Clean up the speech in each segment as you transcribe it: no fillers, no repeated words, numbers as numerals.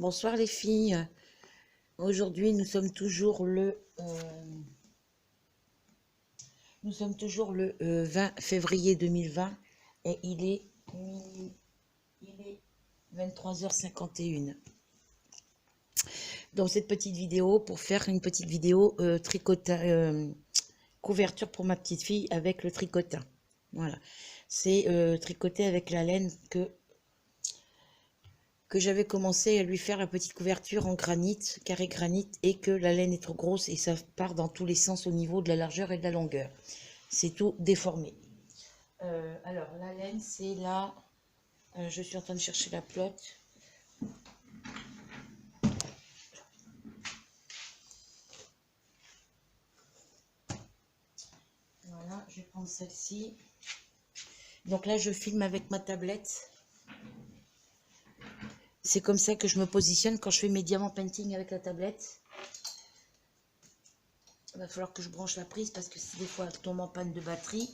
Bonsoir les filles. Aujourd'hui, nous sommes toujours le 20 février 2020 et il est 23h51. Donc cette petite vidéo pour faire une petite vidéo couverture pour ma petite fille avec le tricotin. Voilà, c'est tricoté avec la laine que j'avais commencé à lui faire la petite couverture en granit, carré granit, et que la laine est trop grosse et ça part dans tous les sens au niveau de la largeur et de la longueur. C'est tout déformé. Alors, la laine, c'est là. Je suis en train de chercher la pelote. Voilà, je vais prendre celle-ci. Donc là, je filme avec ma tablette. C'est comme ça que je me positionne quand je fais mes diamants painting avec la tablette. Il va falloir que je branche la prise parce que si des fois elle tombe en panne de batterie.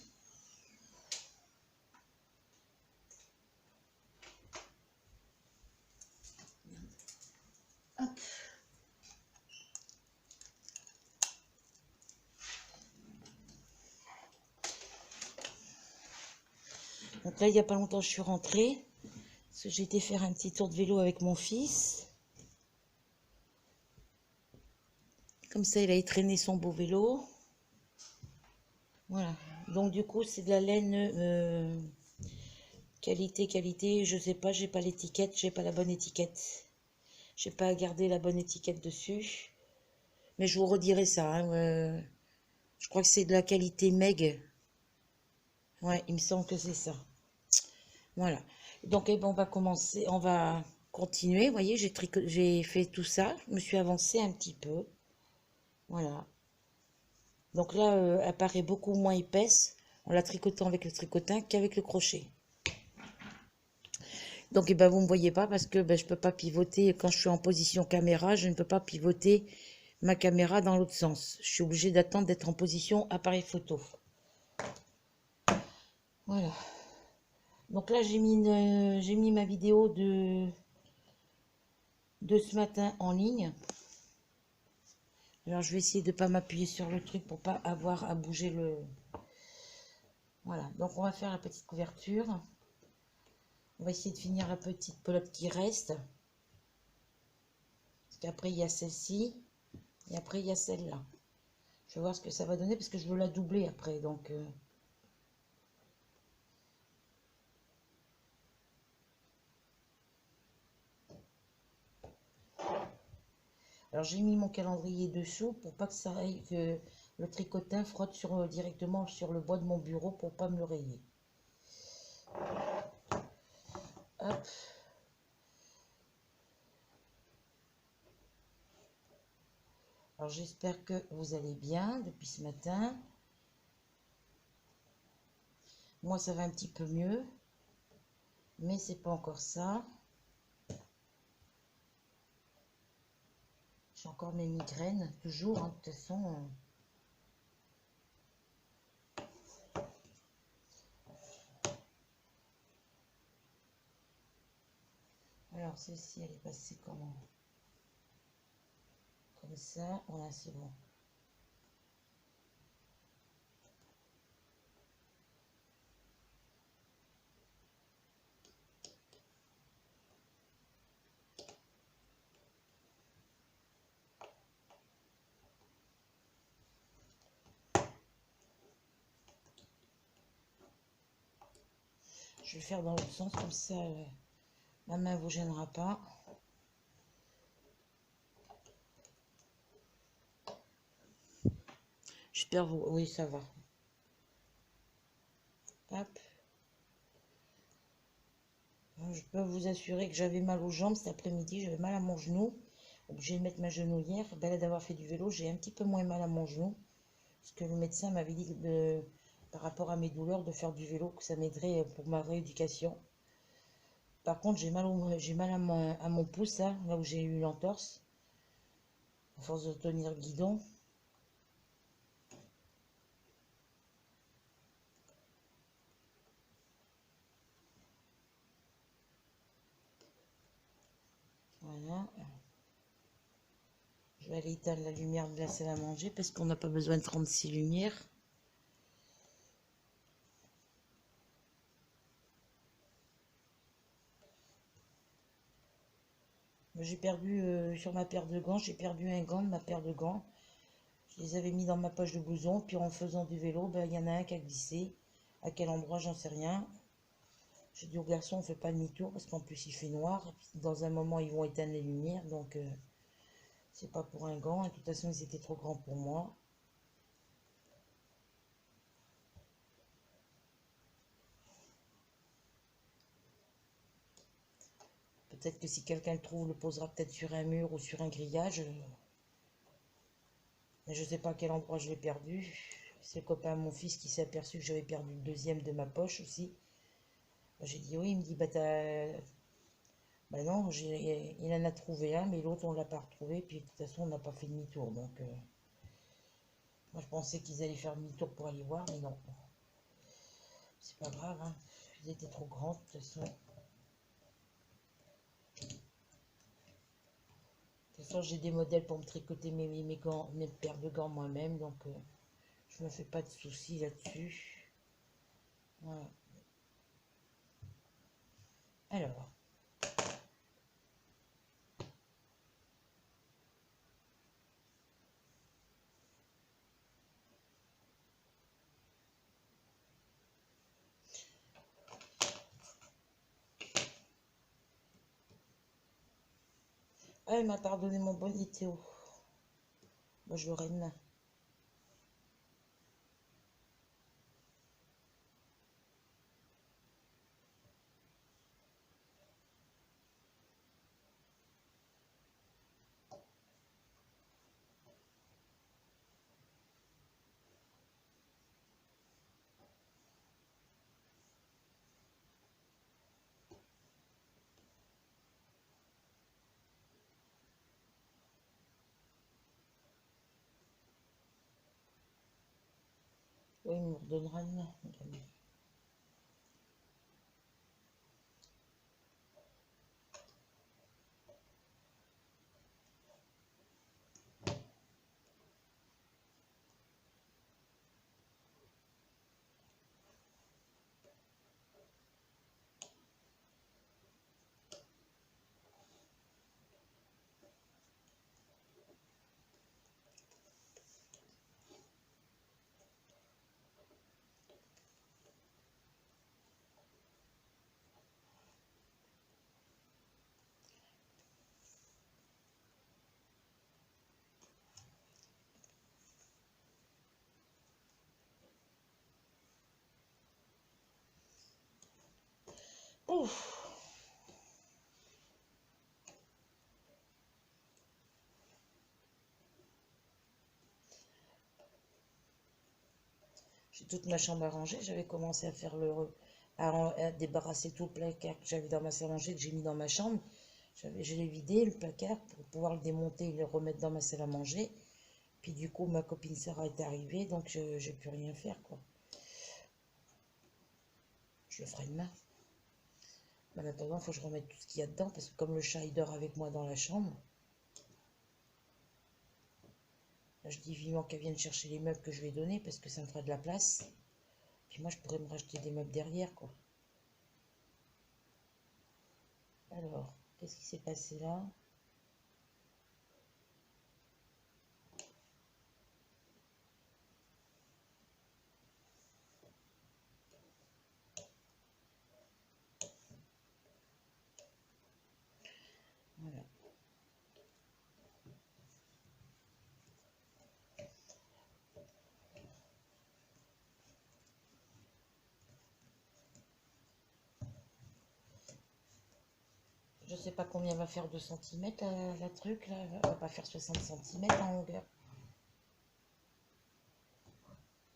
Hop. Donc là, il n'y a pas longtemps, je suis rentrée. Parce que j'ai été faire un petit tour de vélo avec mon fils. Comme ça, il a traîné son beau vélo. Voilà. Donc du coup, c'est de la laine qualité. Je sais pas, j'ai pas l'étiquette, j'ai pas la bonne étiquette. J'ai pas gardé la bonne étiquette dessus. Mais je vous redirai ça. Hein, je crois que c'est de la qualité Meg. Ouais, il me semble que c'est ça. Voilà. Donc, on va commencer, on va continuer. Vous voyez, j'ai fait tout ça. Je me suis avancée un petit peu. Voilà. Donc là, elle paraît beaucoup moins épaisse en la tricotant avec le tricotin qu'avec le crochet. Donc, vous ne me voyez pas parce que je ne peux pas pivoter. Quand je suis en position caméra, je ne peux pas pivoter ma caméra dans l'autre sens. Je suis obligée d'attendre d'être en position appareil photo. Voilà. Donc là, j'ai mis ma vidéo de ce matin en ligne. Alors, je vais essayer de ne pas m'appuyer sur le truc pour pas avoir à bouger le... Voilà. Donc, on va faire la petite couverture. On va essayer de finir la petite pelote qui reste. Parce qu'après, il y a celle-ci. Et après, il y a celle-là. Je vais voir ce que ça va donner parce que je veux la doubler après. Donc... Alors j'ai mis mon calendrier dessous pour pas que ça aille, que le tricotin frotte directement sur le bois de mon bureau pour pas me le rayer. Hop. Alors j'espère que vous allez bien depuis ce matin. Moi ça va un petit peu mieux, mais c'est pas encore ça. J'ai encore mes migraines, toujours, hein, de toute façon. Alors celle-ci, elle est passée comment? Comme ça, voilà, c'est bon. Je vais faire dans l'autre sens, comme ça, ma main ne vous gênera pas. J'espère vous... Oui, ça va. Hop. Je peux vous assurer que j'avais mal aux jambes cet après-midi, j'avais mal à mon genou. Obligée de mettre ma genouillère. Là, d'avoir fait du vélo, j'ai un petit peu moins mal à mon genou. Parce que le médecin m'avait dit, par rapport à mes douleurs, de faire du vélo, que ça m'aiderait pour ma rééducation. Par contre, j'ai mal à mon pouce, là où j'ai eu l'entorse. À force de tenir le guidon. Voilà. Je vais aller éteindre la lumière de la salle à manger parce qu'on n'a pas besoin de 36 lumières. J'ai perdu sur ma paire de gants, j'ai perdu un gant de ma paire de gants. Je les avais mis dans ma poche de blouson, puis en faisant du vélo, ben, il y en a un qui a glissé. À quel endroit, j'en sais rien. J'ai dit aux garçons, on fait pas demi-tour parce qu'en plus il fait noir. Dans un moment, ils vont éteindre les lumières, donc c'est pas pour un gant. Et de toute façon, ils étaient trop grands pour moi. Peut-être que si quelqu'un le trouve, le posera peut-être sur un mur ou sur un grillage. Mais je sais pas à quel endroit je l'ai perdu. C'est le copain de mon fils qui s'est aperçu que j'avais perdu le deuxième de ma poche aussi. J'ai dit oui, il me dit bah non, il en a trouvé un, mais l'autre on l'a pas retrouvé, puis de toute façon on n'a pas fait demi-tour. Donc moi je pensais qu'ils allaient faire demi-tour pour aller voir, mais non. C'est pas grave, hein. Ils étaient trop grands de toute façon. De toute façon j'ai des modèles pour me tricoter mes gants, mes paires de gants moi-même, donc je me fais pas de soucis là-dessus. Voilà. Alors. Ah, il m'a pardonné mon bonnet Théo. Moi je l'aurai demain. Oui, il me redonnera demain. Ouf. J'ai toute ma chambre à ranger. J'avais commencé à faire à débarrasser tout le placard que j'avais dans ma salle à manger, que j'ai mis dans ma chambre. Je l'ai vidé, le placard, pour pouvoir le démonter et le remettre dans ma salle à manger. Puis du coup, ma copine Sarah est arrivée, donc j'ai plus rien faire, quoi. Je le ferai demain. Mais en attendant, il faut que je remette tout ce qu'il y a dedans, parce que comme le chat, il dort avec moi dans la chambre, là, je dis vivement qu'elle vienne chercher les meubles que je vais donner, parce que ça me fera de la place. Puis moi, je pourrais me racheter des meubles derrière, quoi. Alors, qu'est-ce qui s'est passé là? Voilà. Je sais pas combien va faire 2 cm la truc là. Elle va pas faire 60 cm en longueur.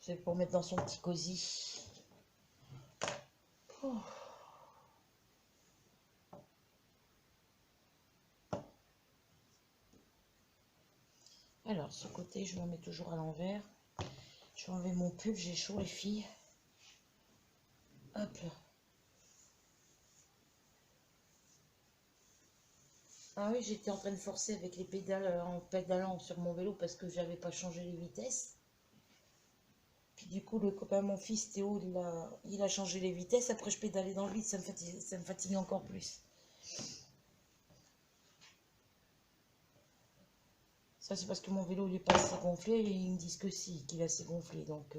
C'est pour mettre dans son petit cosy. Oh. Alors, ce côté, je le mets toujours à l'envers. Je vais enlever mon pull, j'ai chaud les filles. Hop là. Ah oui, j'étais en train de forcer avec les pédales en pédalant sur mon vélo parce que j'avais pas changé les vitesses. Puis du coup, le copain, mon fils Théo, il a changé les vitesses. Après, je pédalais dans le vide, ça me fatigue encore plus. Ça, c'est parce que mon vélo, il est pas assez gonflé et ils me disent que si, qu'il est assez gonflé. Donc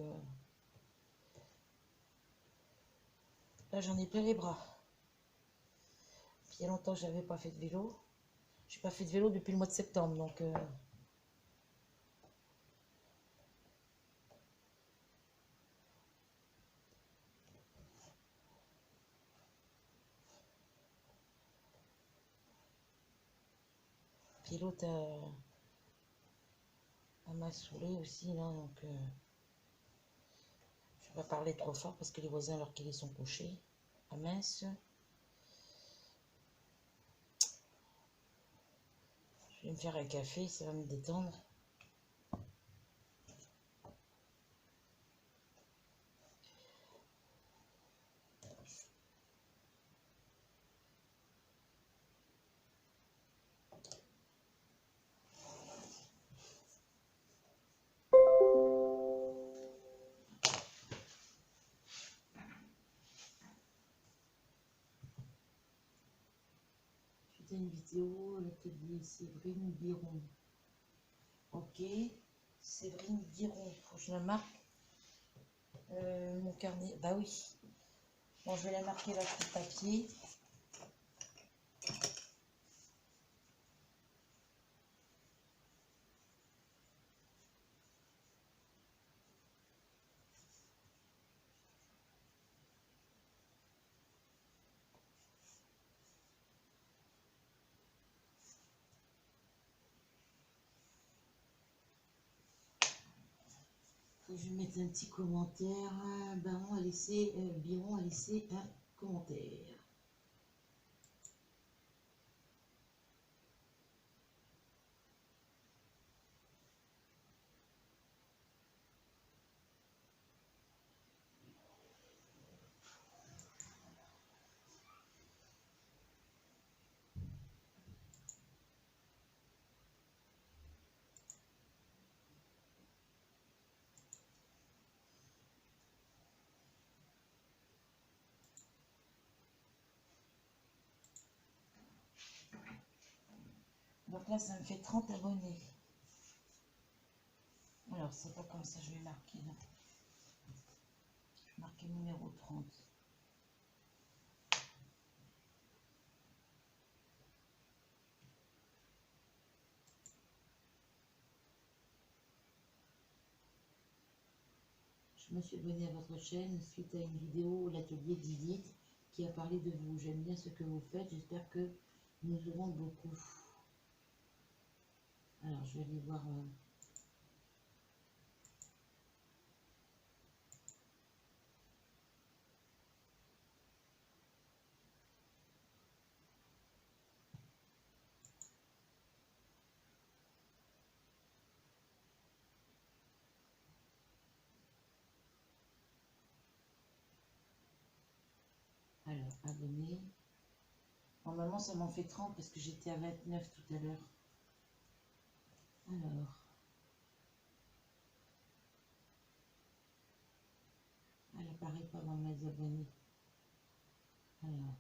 là, j'en ai plein les bras. Puis il y a longtemps que je n'avais pas fait de vélo. Je n'ai pas fait de vélo depuis le mois de septembre, donc... Puis l'autre, elle m'a saoulé aussi, là, donc... je vais pas parler trop fort parce que les voisins, alors qu'ils sont couchés. Ah mince. Je vais me faire un café, ça va me détendre. C'était une vidéo, l'atelier Séverine Biron. Ok, Séverine Biron, faut que je la marque. Mon carnet, bah oui. Bon, je vais la marquer là sur le papier. Faut que je mette un petit commentaire. Biron a laissé un commentaire. Donc là, ça me fait 30 abonnés. Alors, c'est pas comme ça, je vais marquer là. Je vais marquer numéro 30. Je me suis abonné à votre chaîne suite à une vidéo, l'atelier d'Edith, qui a parlé de vous. J'aime bien ce que vous faites, j'espère que nous aurons beaucoup. Alors, je vais aller voir... alors, abonné. Normalement, ça m'en fait 30 parce que j'étais à 29 tout à l'heure. Alors... Elle apparaît pas dans mes abonnés. Alors...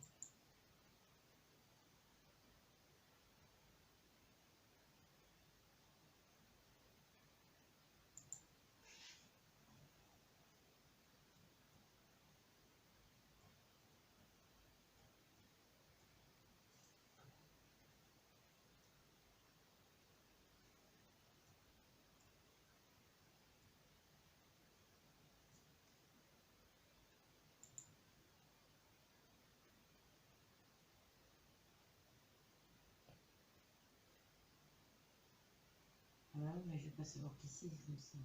Ah, mais je vais pas savoir qui c'est comme ça.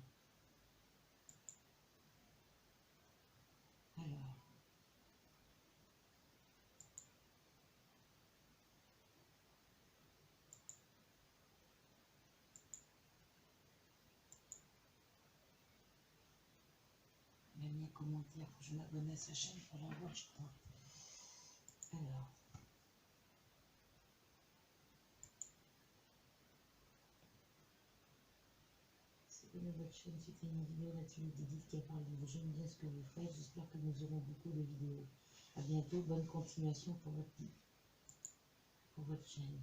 Alors... Il a mis un commentaire, faut que je m'abonne à sa chaîne pour la voir, je crois. Alors... de votre chaîne, c'était une vidéo là-dessus d'Edith qui a parlé. J'aime bien ce que vous faites, j'espère que nous aurons beaucoup de vidéos. À bientôt, bonne continuation pour votre chaîne.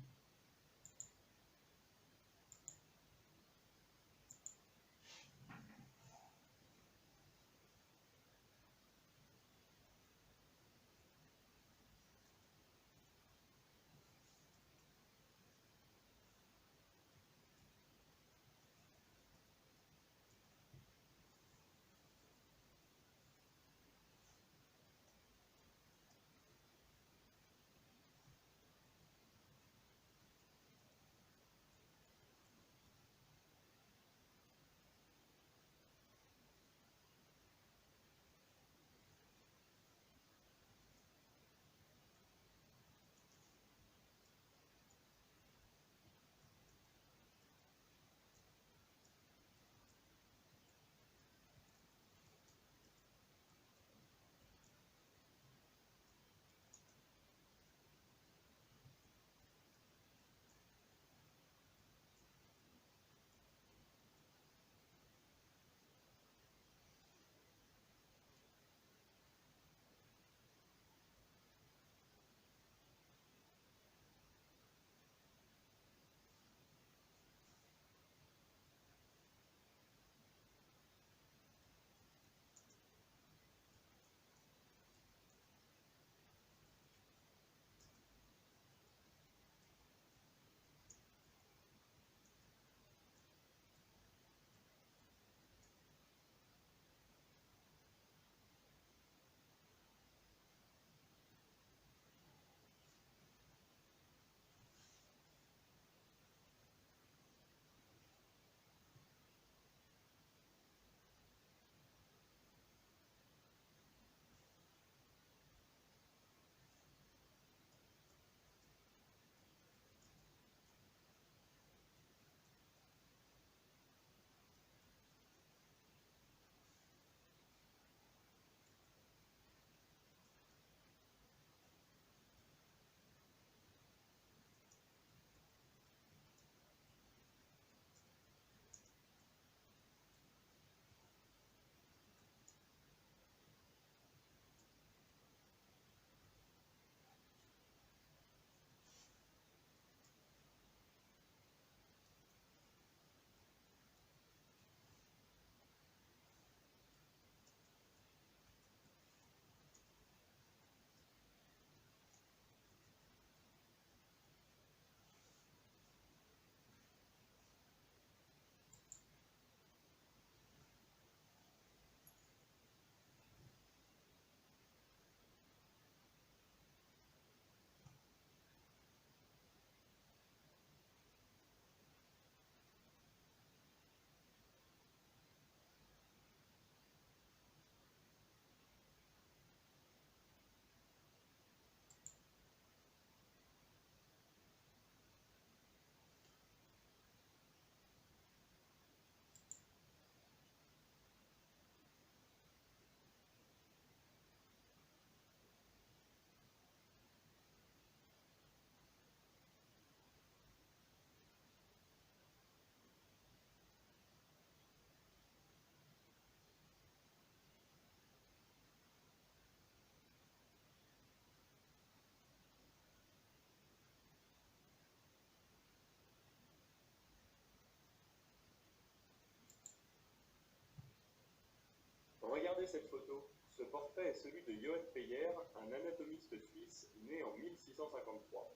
Regardez cette photo. Ce portrait est celui de Johann Peyer, un anatomiste suisse né en 1653.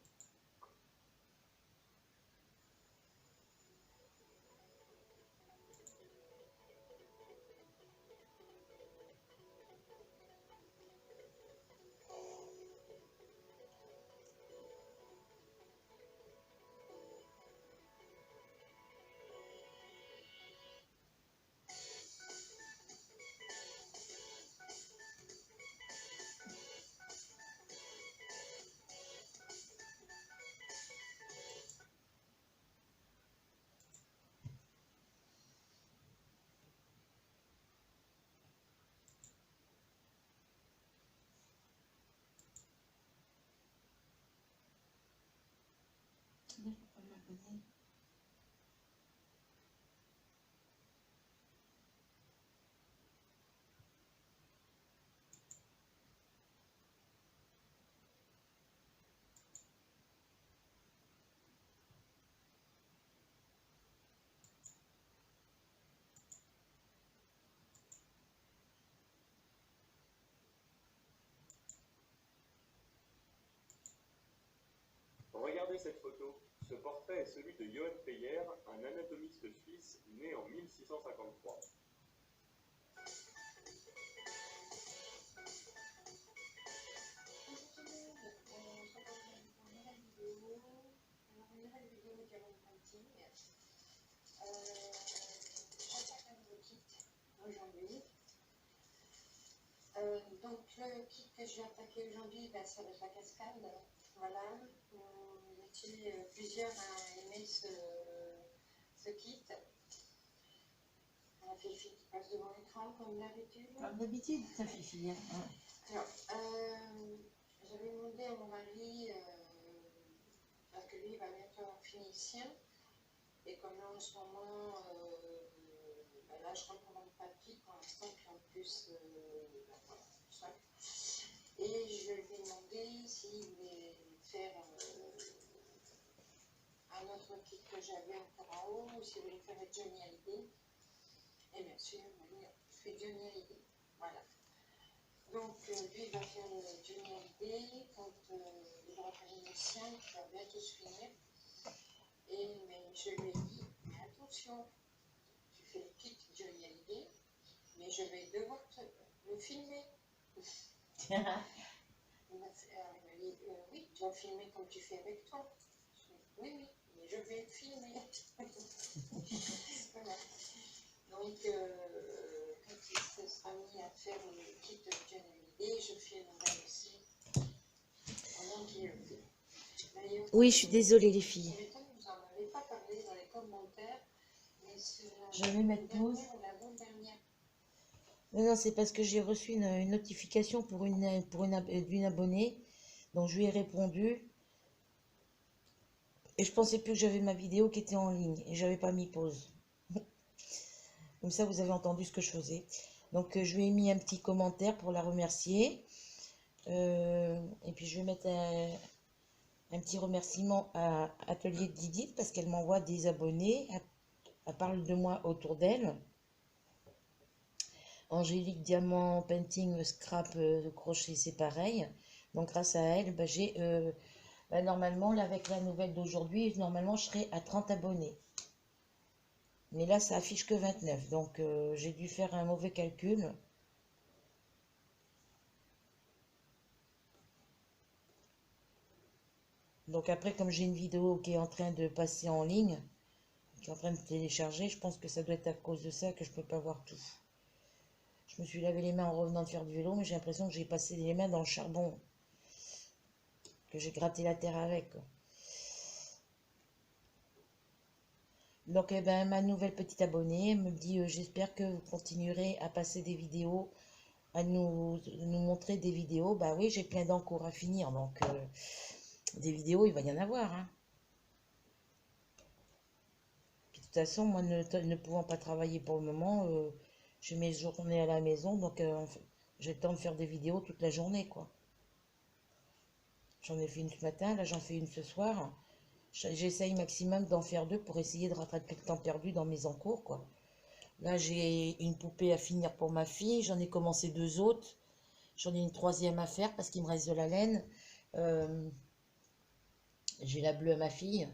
Je ne peux pas m'abonner. Regardez cette photo. Ce portrait est celui de Johann Peyer, un anatomiste suisse né en 1653. Aujourd'hui. Donc le kit que je vais attaquer aujourd'hui, ben, ça va être la cascade. Voilà. On était plusieurs à aimer ce kit. La Fifi qui passe devant l'écran comme d'habitude. Comme d'habitude, ça Fifi. Hein. Alors, j'avais demandé à mon mari, parce que lui il va bientôt en finissien, et comme là en ce moment, ben là je recommande pas de kit pour l'instant, puis en plus, ben voilà, tout ça. Et je lui ai demandé s'il voulait faire un autre kit que j'avais encore en haut, ou s'il voulait faire avec Johnny Hallyday. Et bien sûr, je fais Johnny Hallyday. Voilà. Donc, lui, il va faire le Johnny Hallyday quand il aura terminé le sien, qui va bientôt se finir. Mais je lui ai dit, mais attention, tu fais le kit Johnny Hallyday, mais je vais devoir le filmer. Il m'a dit, oui, tu vas filmer comme tu fais avec toi. Je dis, oui, mais je vais le filmer. Voilà. Donc, quand il se sera mis à faire le kit de Johnny Hallyday, je filmerai aussi pendant qu'il le fait. Oui, je suis désolée les filles. Vous n'en avez pas parlé dans les commentaires, mais c'est Je vais mettre pause. la bonne dernière. Non, c'est parce que j'ai reçu une notification d'une abonnée, donc je lui ai répondu. Et je pensais plus que j'avais ma vidéo qui était en ligne et j'avais pas mis pause. Comme ça, vous avez entendu ce que je faisais. Donc, je lui ai mis un petit commentaire pour la remercier. Et puis, je vais mettre un petit remerciement à Atelier de Didit parce qu'elle m'envoie des abonnés. Elle parle de moi autour d'elle. Angélique Diamant Painting Scrap Crochet, c'est pareil. Donc, grâce à elle, j'ai... normalement, là, avec la nouvelle d'aujourd'hui, normalement, je serai à 30 abonnés. Mais là, ça affiche que 29. Donc, j'ai dû faire un mauvais calcul. Donc, après, comme j'ai une vidéo qui est en train de passer en ligne, qui est en train de télécharger, je pense que ça doit être à cause de ça que je ne peux pas voir tout. Je me suis lavé les mains en revenant de faire du vélo, mais j'ai l'impression que j'ai passé les mains dans le charbon. Que j'ai gratté la terre avec. Donc, eh ben, ma nouvelle petite abonnée me dit j'espère que vous continuerez à passer des vidéos, à nous montrer des vidéos. Bah oui, j'ai plein d'encours à finir, donc des vidéos, il va y en avoir. Hein. Puis, de toute façon, moi, ne pouvant pas travailler pour le moment, j'ai mes journées à la maison, donc j'ai le temps de faire des vidéos toute la journée, quoi. J'en ai fait une ce matin, là j'en fais une ce soir. J'essaye maximum d'en faire 2 pour essayer de rattraper le temps perdu dans mes encours, quoi. Là, j'ai une poupée à finir pour ma fille. J'en ai commencé 2 autres. J'en ai une 3e à faire parce qu'il me reste de la laine. J'ai la bleue à ma fille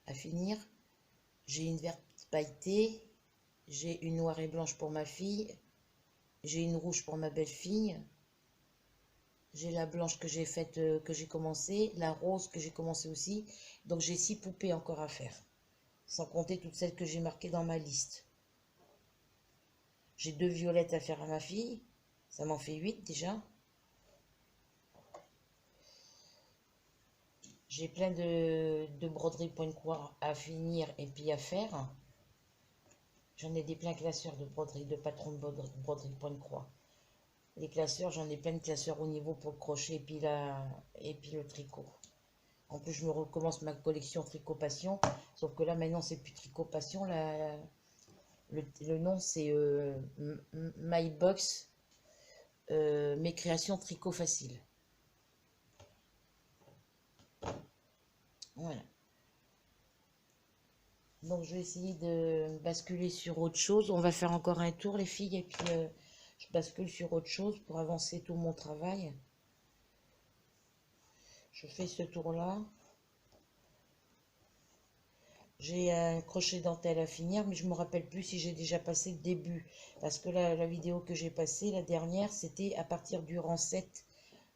à finir. J'ai une verte pailletée. J'ai une noire et blanche pour ma fille. J'ai une rouge pour ma belle-fille. J'ai la blanche que j'ai faite, que j'ai commencé. La rose que j'ai commencé aussi. Donc, j'ai 6 poupées encore à faire. Sans compter toutes celles que j'ai marquées dans ma liste. J'ai 2 violettes à faire à ma fille. Ça m'en fait 8 déjà. J'ai plein de broderies point de croix à finir et puis à faire. J'en ai des pleins classeurs de broderies, de patrons de broderie point de croix. Les classeurs, j'en ai plein de classeurs au niveau pour le crochet et puis le tricot. En plus, je me recommence ma collection Tricot Passion. Sauf que là, maintenant, c'est plus Tricot Passion. Le nom, c'est My Box, mes créations Tricot Facile. Voilà. Donc, je vais essayer de basculer sur autre chose. On va faire encore un tour, les filles, et puis je bascule sur autre chose pour avancer tout mon travail. Je fais ce tour-là. J'ai un crochet dentelle à finir, mais je me rappelle plus si j'ai déjà passé le début. Parce que la vidéo que j'ai passée, la dernière, c'était à partir du rang 7.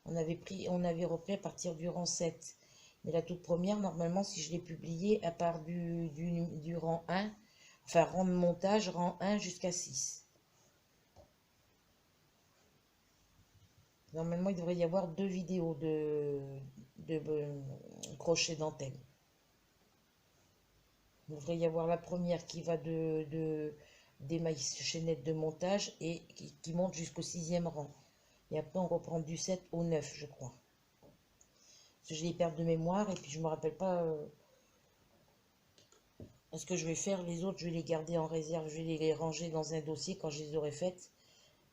On avait repris à partir du rang 7. Mais la toute première, normalement, si je l'ai publiée, à part du rang 1, enfin rang de montage, rang 1 jusqu'à 6. Normalement, il devrait y avoir 2 vidéos de crochet dentelle. Il devrait y avoir la première qui va des mailles chaînettes de montage et qui monte jusqu'au 6e rang. Et après, on reprend du 7 au 9, je crois. Parce que j'ai des pertes de mémoire et puis je ne me rappelle pas ce que je vais faire. Les autres, je vais les garder en réserve. Je vais les ranger dans un dossier quand je les aurai faites.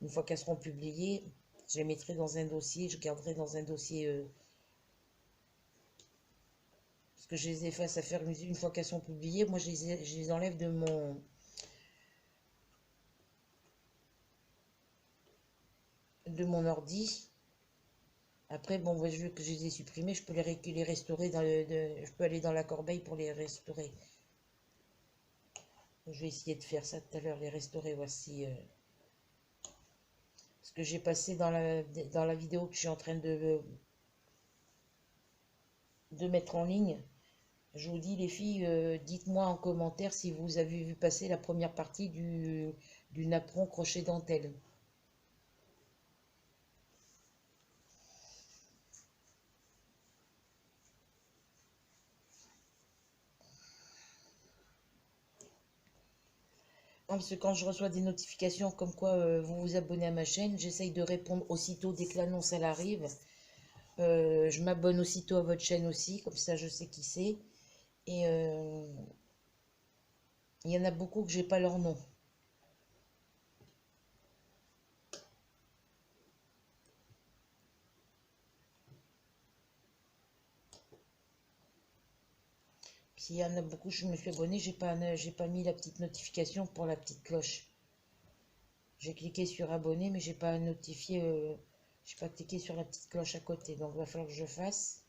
Une fois qu'elles seront publiées, je les mettrai dans un dossier. Je garderai dans un dossier... parce que je les efface à faire une fois qu'elles sont publiées. Moi, je les enlève de mon ordi. Après, bon, vu que je les ai supprimés, je peux les restaurer je peux aller dans la corbeille pour les restaurer. Je vais essayer de faire ça tout à l'heure, les restaurer, voici. Ce que j'ai passé dans la vidéo que je suis en train de mettre en ligne. Je vous dis, les filles, dites-moi en commentaire si vous avez vu passer la première partie du napperon crochet dentelle. Parce que quand je reçois des notifications comme quoi vous vous abonnez à ma chaîne, j'essaye de répondre aussitôt dès que l'annonce elle arrive. Je m'abonne aussitôt à votre chaîne aussi, comme ça je sais qui c'est. Et il y en a beaucoup que j'ai pas leur nom. S'il y en a beaucoup, je me suis abonnée, j'ai pas mis la petite notification pour la petite cloche. J'ai cliqué sur abonner, mais j'ai pas notifié, j'ai pas cliqué sur la petite cloche à côté. Donc il va falloir que je fasse.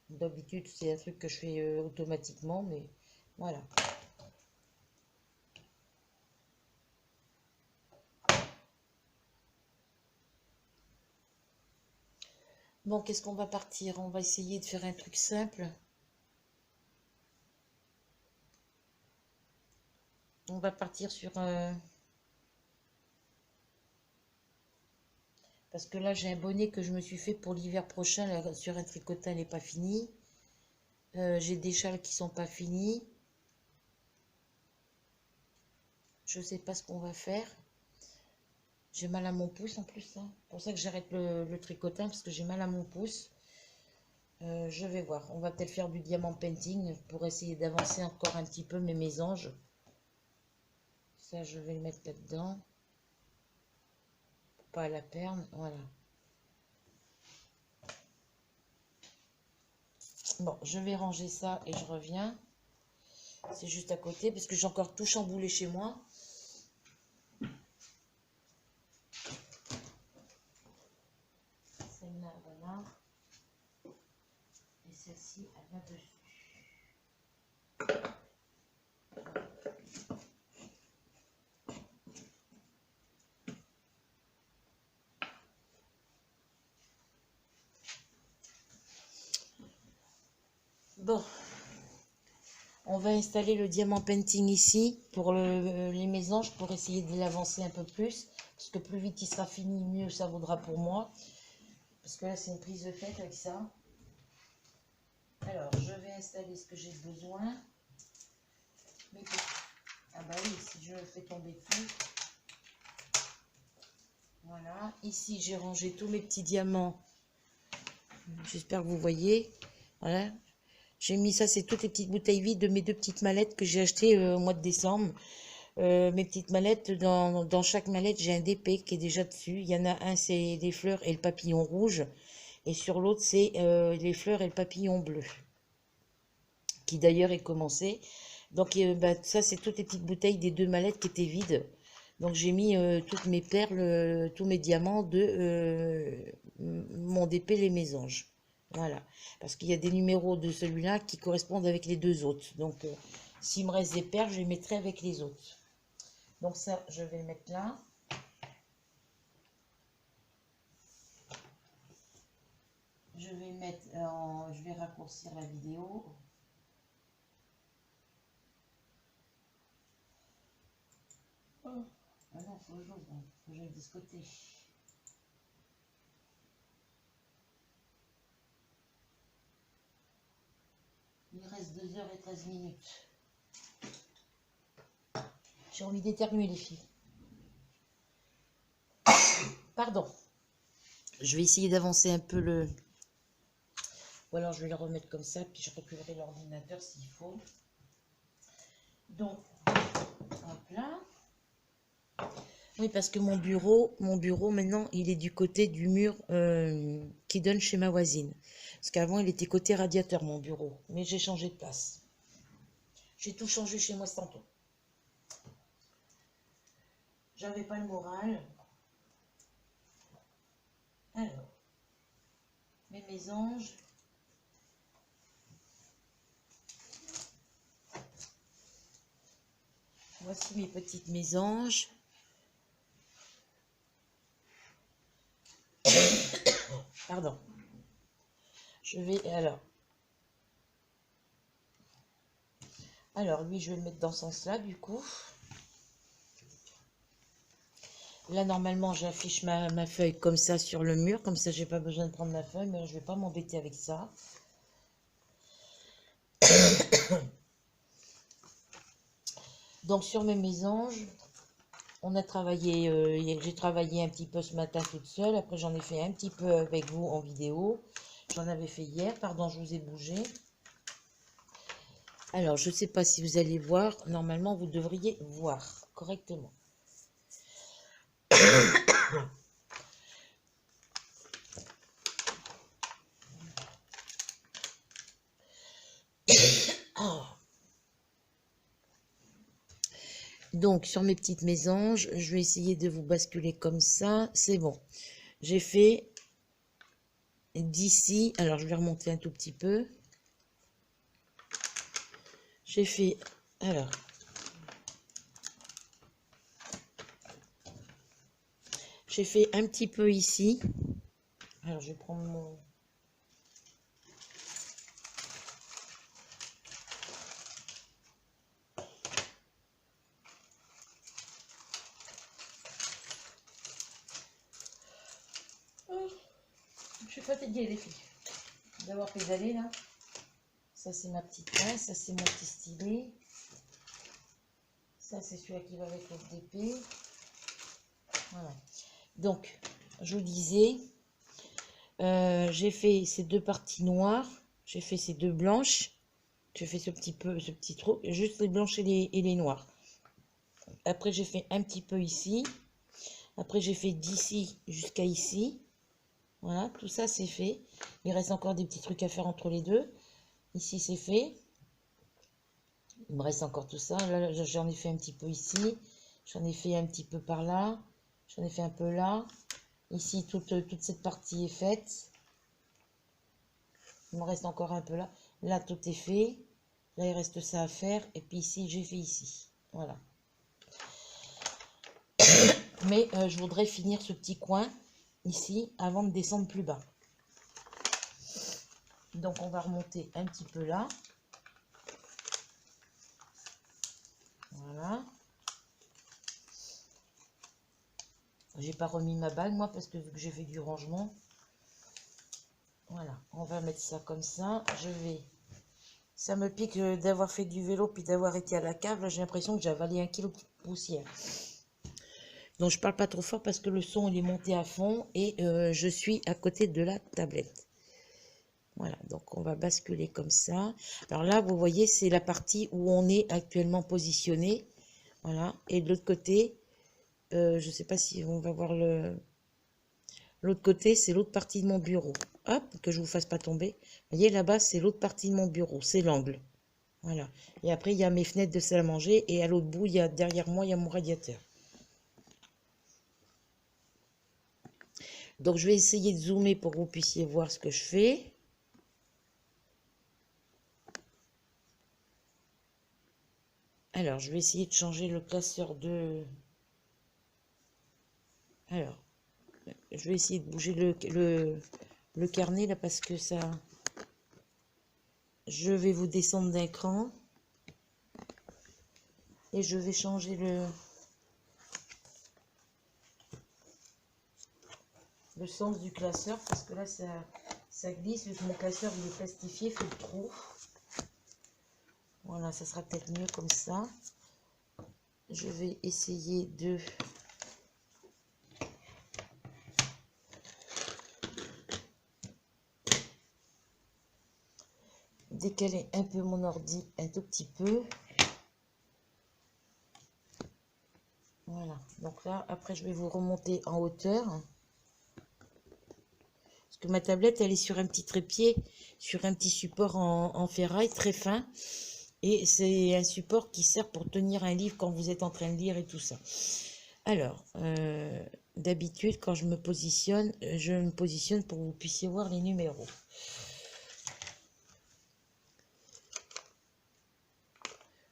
D'habitude, c'est un truc que je fais automatiquement, mais voilà. Bon, qu'est-ce qu'on va partir? On va essayer de faire un truc simple. On va partir sur... parce que là, j'ai un bonnet que je me suis fait pour l'hiver prochain. Là, sur un tricotin, il n'est pas fini. J'ai des châles qui sont pas finis. Je sais pas ce qu'on va faire. J'ai mal à mon pouce en plus. Hein. C'est pour ça que j'arrête le tricotin, parce que j'ai mal à mon pouce. Je vais voir. On va peut-être faire du diamant painting pour essayer d'avancer encore un petit peu mes mésanges. Ça, je vais le mettre là-dedans. Pour pas la perdre. Voilà. Bon, je vais ranger ça et je reviens. C'est juste à côté parce que j'ai encore tout chamboulé chez moi. Celle-là, voilà. Et celle-ci, elle va dessus. Bon, on va installer le diamant painting ici pour les mésanges pour essayer de l'avancer un peu plus. Parce que plus vite il sera fini, mieux ça vaudra pour moi. Parce que là, c'est une prise de tête avec ça. Alors, je vais installer ce que j'ai besoin. Mais ah bah oui, si je le fais tomber tout. Voilà. Ici, j'ai rangé tous mes petits diamants. J'espère que vous voyez. Voilà. J'ai mis ça, c'est toutes les petites bouteilles vides de mes 2 petites mallettes que j'ai achetées au mois de décembre. Mes petites mallettes, dans chaque mallette, j'ai un DP qui est déjà dessus. Il y en a un, c'est les fleurs et le papillon rouge. Et sur l'autre, c'est les fleurs et le papillon bleu. Qui d'ailleurs est commencé. Donc bah, ça, c'est toutes les petites bouteilles des 2 mallettes qui étaient vides. Donc j'ai mis toutes mes perles, tous mes diamants de mon DP les mésanges. Voilà. Parce qu'il y a des numéros de celui-là qui correspondent avec les deux autres. Donc, s'il me reste des perles, je les mettrai avec les autres. Donc ça, je vais le mettre là. Je vais mettre je vais raccourcir la vidéo. Oh. Ah non, faut que j'ouvre, faut que j'aille de ce côté. Il reste 2h13. J'ai envie d'éternuer les filles. Pardon. Je vais essayer d'avancer un peu le... Ou alors je vais le remettre comme ça, puis je reculerai l'ordinateur s'il faut. Donc, hop là. Oui, parce que mon bureau maintenant, il est du côté du mur qui donne chez ma voisine. Parce qu'avant, il était côté radiateur, mon bureau. Mais j'ai changé de place. J'ai tout changé chez moi tantôt. J'avais pas le moral. Alors, mes mésanges. Voici mes petites mésanges. Pardon. Je vais, alors lui, je vais le mettre dans ce sens-là, du coup. Là, normalement, j'affiche ma feuille comme ça sur le mur. Comme ça, j'ai pas besoin de prendre ma feuille, mais je vais pas m'embêter avec ça. Donc, sur mes mésanges, on a travaillé, j'ai travaillé un petit peu ce matin toute seule. Après, j'en ai fait un petit peu avec vous en vidéo. J'en avais fait hier. Pardon, je vous ai bougé. Alors, je ne sais pas si vous allez voir. Normalement, vous devriez voir correctement. Oh. Donc, sur mes petites mésanges, je vais essayer de vous basculer comme ça. C'est bon. J'ai fait d'ici. Alors, je vais remonter un tout petit peu. J'ai fait... Alors... J'ai fait un petit peu ici. Alors, je vais prendre mon... Oh, je suis fatiguée, les filles, d'avoir pédalé, là. Ça, c'est ma petite pince. Ça, c'est mon petit stylet. Ça, c'est celui-là qui va avec le DP. Voilà. Donc, je vous disais, j'ai fait ces deux parties noires, j'ai fait ces deux blanches, j'ai fait ce petit trou, juste les blanches et les noires. Après, j'ai fait un petit peu ici. Après, j'ai fait d'ici jusqu'à ici. Voilà, tout ça, c'est fait. Il reste encore des petits trucs à faire entre les deux. Ici, c'est fait. Il me reste encore tout ça. Là, j'en ai fait un petit peu ici. J'en ai fait un petit peu par là. J'en ai fait un peu là. Ici, toute cette partie est faite. Il me reste encore un peu là. Là, tout est fait. Là, il reste ça à faire. Et puis ici, j'ai fait ici. Voilà. Mais je voudrais finir ce petit coin ici avant de descendre plus bas. Donc, on va remonter un petit peu là. Voilà. J'ai pas remis ma bague, moi, parce que vu que j'ai fait du rangement. Voilà, on va mettre ça comme ça. Je vais... Ça me pique d'avoir fait du vélo puis d'avoir été à la cave. J'ai l'impression que j'ai avalé 1 kilo de poussière. Donc, je parle pas trop fort parce que le son, il est monté à fond. Et je suis à côté de la tablette. Voilà, donc on va basculer comme ça. Alors là, vous voyez, c'est la partie où on est actuellement positionné. Voilà, et de l'autre côté, je ne sais pas si on va voir l'autre côté, c'est l'autre partie de mon bureau. Hop, que je ne vous fasse pas tomber. Vous voyez, là-bas, c'est l'autre partie de mon bureau, c'est l'angle. Voilà, et après, il y a mes fenêtres de salle à manger, et à l'autre bout, derrière moi, il y a mon radiateur. Donc, je vais essayer de zoomer pour que vous puissiez voir ce que je fais. Alors, je vais essayer de changer le classeur de... Alors, je vais essayer de bouger le carnet là parce que ça... Je vais vous descendre d'un cran. Et je vais changer le sens du classeur parce que là ça glisse, vu que mon classeur il est plastifié, fait le trou. Voilà, ça sera peut-être mieux comme ça. Je vais essayer de décaler un peu mon ordi un tout petit peu. Voilà, donc là après je vais vous remonter en hauteur. Parce que ma tablette elle est sur un petit trépied, sur un petit support en ferraille très fin. Et c'est un support qui sert pour tenir un livre quand vous êtes en train de lire et tout ça. Alors, d'habitude, quand je me positionne pour que vous puissiez voir les numéros.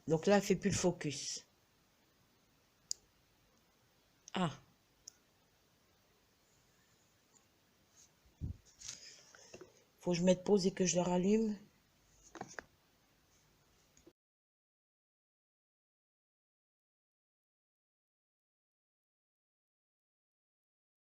Donc là, elle ne fait plus le focus. Ah. Faut que je mette pause et que je le rallume.